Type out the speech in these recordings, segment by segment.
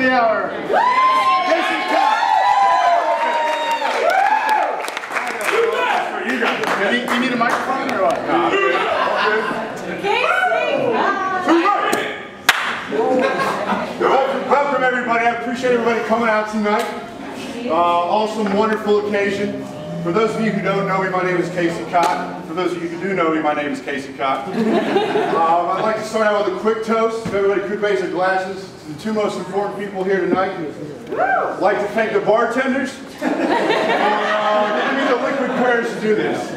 the hour. Casey Cott. You need a microphone or what? No. Welcome everybody. I appreciate everybody coming out tonight. Awesome, wonderful occasion. For those of you who don't know me, my name is Casey Cott. For those of you who do know me, my name is Casey Cott. I'd like to start out with a quick toast. If everybody could raise their glasses to the two most important people here tonight. I'd like to thank the bartenders for giving me the liquid courage to do this.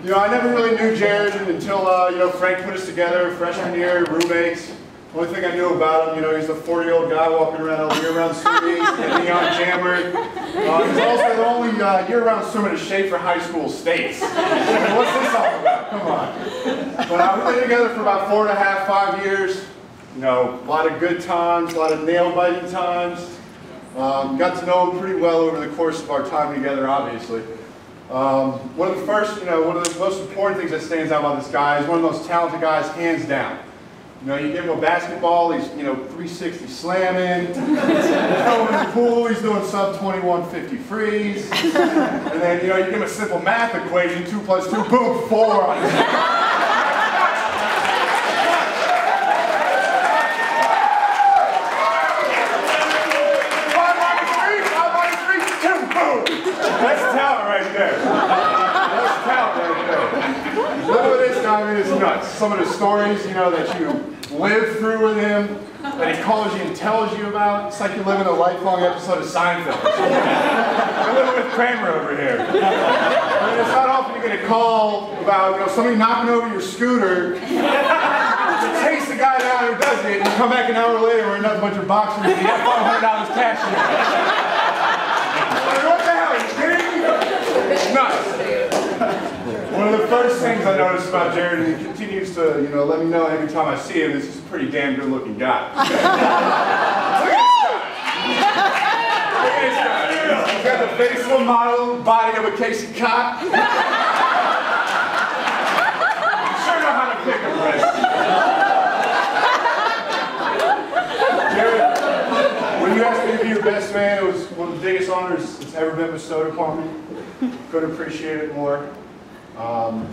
You know, I never really knew Jared until you know, Frank put us together, freshman year, roommates. The only thing I knew about him, you know, he's a 40-year-old guy walking around a year-round swimming, a neon jammer. He's also the only year-round swimmer to Schaefer High School states. I mean, what's this all about? Come on. But we've been together for about 4.5, 5 years. You know, a lot of good times, a lot of nail-biting times. Got to know him pretty well over the course of our time together, obviously. One of the first, you know, one of the most important things that stands out about this guy is one of the most talented guys, hands down. You know, you give him a basketball, he's, you know, 360 slamming. Throw him in the pool, he's doing sub 2150 freeze. And then, you know, you give him a simple math equation, 2 + 2, boom, 4 on his That's talent right there. That's talent right there. Look at this guy, I mean, it's nuts. Some of the stories, you know, that you live through with him, that he calls you and tells you about. It's like you're living a lifelong episode of Seinfeld. We're living with Kramer over here. I mean, it's not often you get a call about, you know, somebody knocking over your scooter. You chase the guy down who does it, and you come back an hour later wearing nothing but your boxers and you have $500 cash in your What the hell, are you kidding me? It's nuts. One of the first things I noticed about Jared, and he continues to, you know, let me know every time I see him, is he's a pretty damn good looking guy. Look at this guy. He's got the face of a model, body of a Casey Cott. You sure know how to pick him, Chris. Jared, when you asked me to be your best man, it was one of the biggest honors that's ever been bestowed upon me. Couldn't appreciate it more.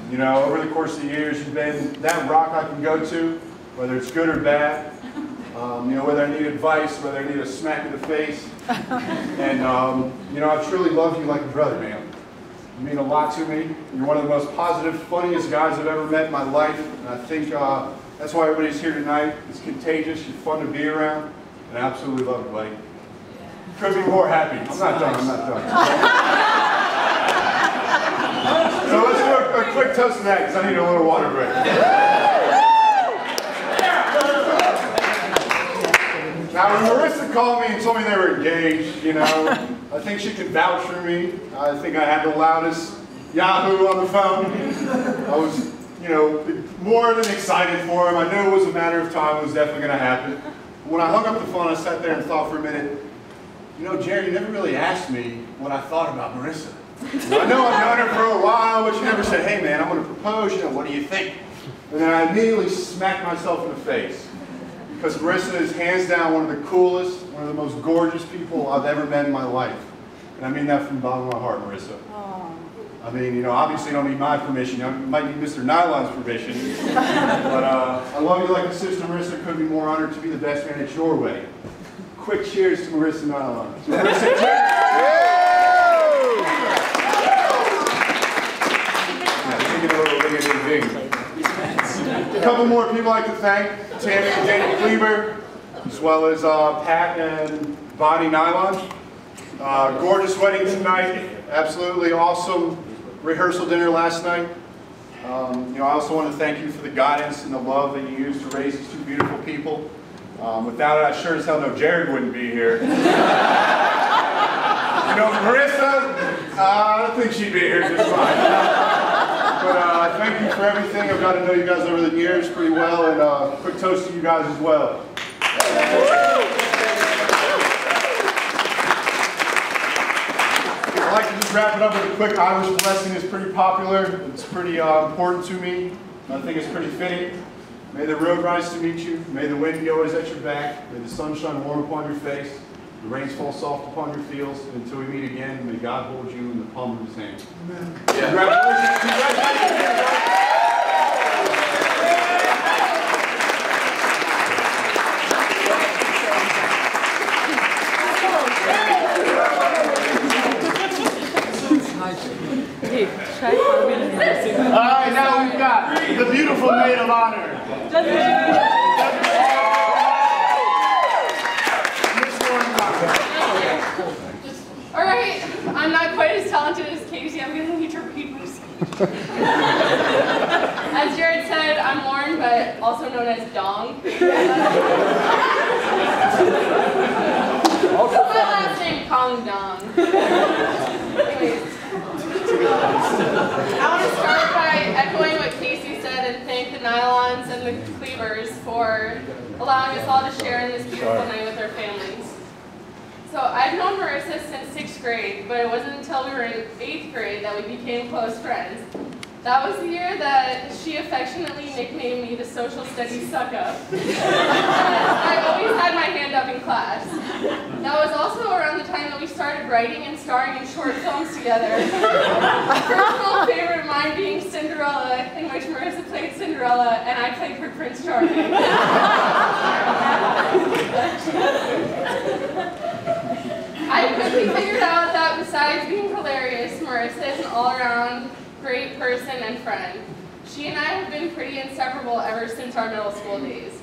You know, over the course of the years, you've been that rock I can go to, whether it's good or bad. You know, whether I need advice, whether I need a smack in the face. And, you know, I truly love you like a brother, man. You mean a lot to me. You're one of the most positive, funniest guys I've ever met in my life. And I think that's why everybody's here tonight. It's contagious. You're fun to be around. And I absolutely love you, buddy. Couldn't be more happy. I'm not done. I'm not done. So let's do a quick toast to that because I need a little water break. Now, when Marissa called me and told me they were engaged, you know, I think she can vouch for me. I think I had the loudest Yahoo on the phone. I was, you know, more than excited for him. I knew it was a matter of time. It was definitely going to happen. When I hung up the phone, I sat there and thought for a minute, you know, Jared, you never really asked me what I thought about Marissa. I know I've known her for a while, but you never said, hey man, I'm going to propose, you know, what do you think? And then I immediately smacked myself in the face. Because Marissa is hands down one of the coolest, one of the most gorgeous people I've ever met in my life. And I mean that from the bottom of my heart, Marissa. Aww. I mean, you know, obviously you don't need my permission. You might need Mr. Nylon's permission. But I love you like a sister, Marissa. Couldn't be more honored to be the best man at your wedding. Quick cheers to Marissa Nylon. So Marissa Jared. A couple more people I'd like to thank. Tammy and Danny Kleber, as well as Pat and Bonnie Nylon. Gorgeous wedding tonight. Absolutely awesome rehearsal dinner last night. You know, I also want to thank you for the guidance and the love that you used to raise these two beautiful people. Without it, I sure as hell know Jared wouldn't be here. You know, Marissa, I don't think she'd be here just fine. But thank you for everything. I've got to know you guys over the years pretty well, and quick toast to you guys as well. I'd like to just wrap it up with a quick Irish blessing. It's pretty popular. It's pretty important to me. I think it's pretty fitting. May the road rise to meet you. May the wind be always at your back. May the sun shine warm upon your face. The rains fall soft upon your fields. And until we meet again, may God hold you in the palm of his hand. Amen. Yeah. Congratulations. Congratulations. All right, now we've got the beautiful maid of honor. All right, I'm not quite as talented as Casey. I'm going to need to repeat my speech. As Jared said, I'm Lauren, but also known as Dong. My last name, Kong Dong. Anyways. I want to start by echoing what Casey said and thank the Nylons and the Cleavers for allowing us all to share in this beautiful night with our families. So I've known Marissa since 6th grade, but it wasn't until we were in 8th grade that we became close friends. That was the year that she affectionately nicknamed me the social studies suck-up. I always had my hand up in class. That was also around the time that we started writing and starring in short films together. A personal favorite of mine being Cinderella, in which Marissa played Cinderella and I played her Prince Charming. I quickly figured out that besides being hilarious, Marissa is an all-around great person and friend. She and I have been pretty inseparable ever since our middle school days.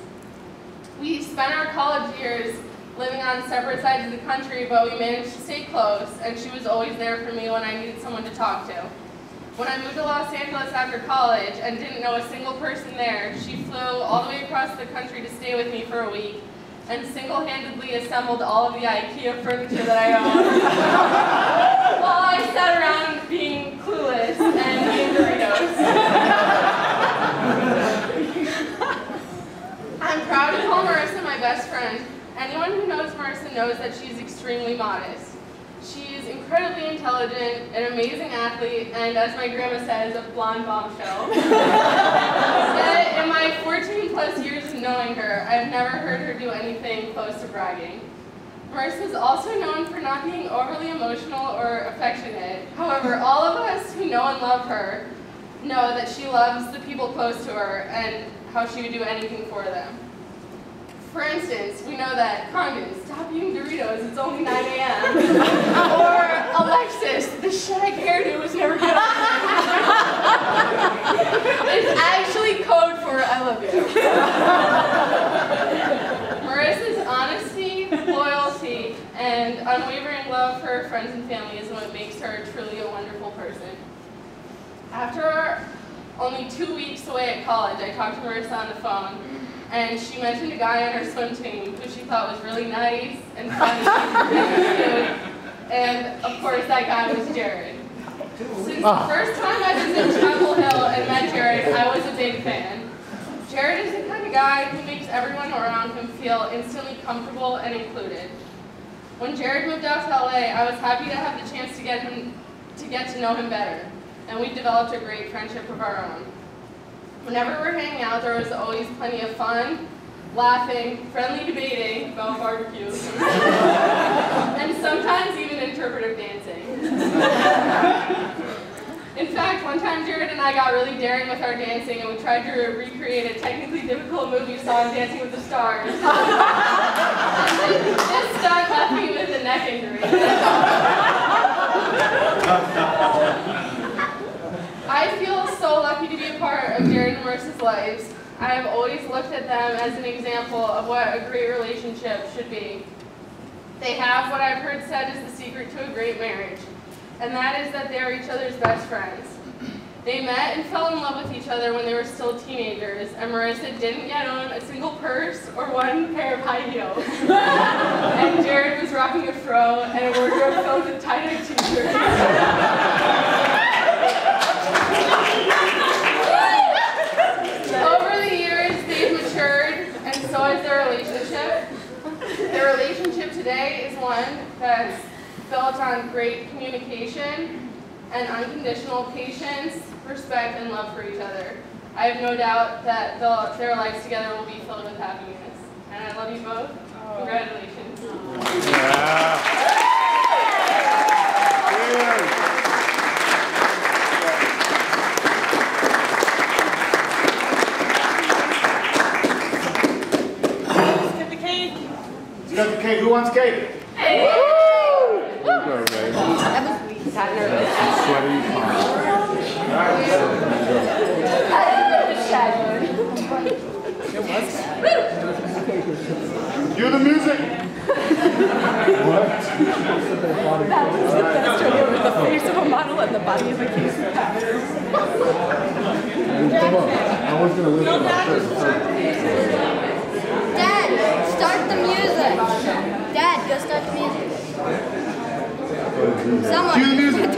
We spent our college years living on separate sides of the country, but we managed to stay close, and she was always there for me when I needed someone to talk to. When I moved to Los Angeles after college and didn't know a single person there, she flew all the way across the country to stay with me for a week and single-handedly assembled all of the IKEA furniture that I owned while I sat around being clueless and eating Doritos. I'm proud to call Marissa my best friend. Anyone who knows Marissa knows that she's extremely modest. She is incredibly intelligent, an amazing athlete, and as my grandma says, a blonde bombshell. Yet, in my 14+ years of knowing her, I've never heard her do anything close to bragging. Marissa is also known for not being overly emotional or affectionate. However, all of us who know and love her know that she loves the people close to her and how she would do anything for them. For instance, we know that, Condon, stop eating Doritos, it's only 9 a.m. Or, Alexis, the shit I cared to was never good. It's actually code for I love you. Marissa's honesty, loyalty, and unwavering love for her friends and family is what makes her truly a wonderful person. After only 2 weeks away at college, I talked to Marissa on the phone, and she mentioned a guy on her swim team who she thought was really nice and funny and cute. And of course, that guy was Jared. Since the first time I visited Chapel Hill and met Jared, I was a big fan. Jared is the kind of guy who makes everyone around him feel instantly comfortable and included. When Jared moved out to LA, I was happy to have the chance to get to know him better, and we developed a great friendship of our own. Whenever we're hanging out, there was always plenty of fun, laughing, friendly debating about barbecues, and sometimes even interpretive dancing. In fact, one time Jared and I got really daring with our dancing, and we tried to recreate a technically difficult move you saw in Dancing with the Stars. This stunt left me with a neck injury. I feel so lucky to be a part of Jared and Marissa's lives. I have always looked at them as an example of what a great relationship should be. They have what I've heard said is the secret to a great marriage, and that is that they are each other's best friends. They met and fell in love with each other when they were still teenagers, and Marissa didn't yet own a single purse or one pair of high heels. And Jared was rocking a fro and a wardrobe filled with tie-dye t-shirts. Over the years, they've matured, and so has their relationship. Their relationship today is one that's built on great communication and unconditional patience, respect, and love for each other. I have no doubt that their lives together will be filled with happiness. And I love you both. Congratulations. Let's get the cake. Let's get the cake. Who wants cake? Hey! That was sweet. Got nervous. Sweaty. Cue the music. That was the best right over the face of a model and the body of a case of powder. I was going to live in my shirt. Dad, start the music. Dad, go start the music. Someone. Cue the music.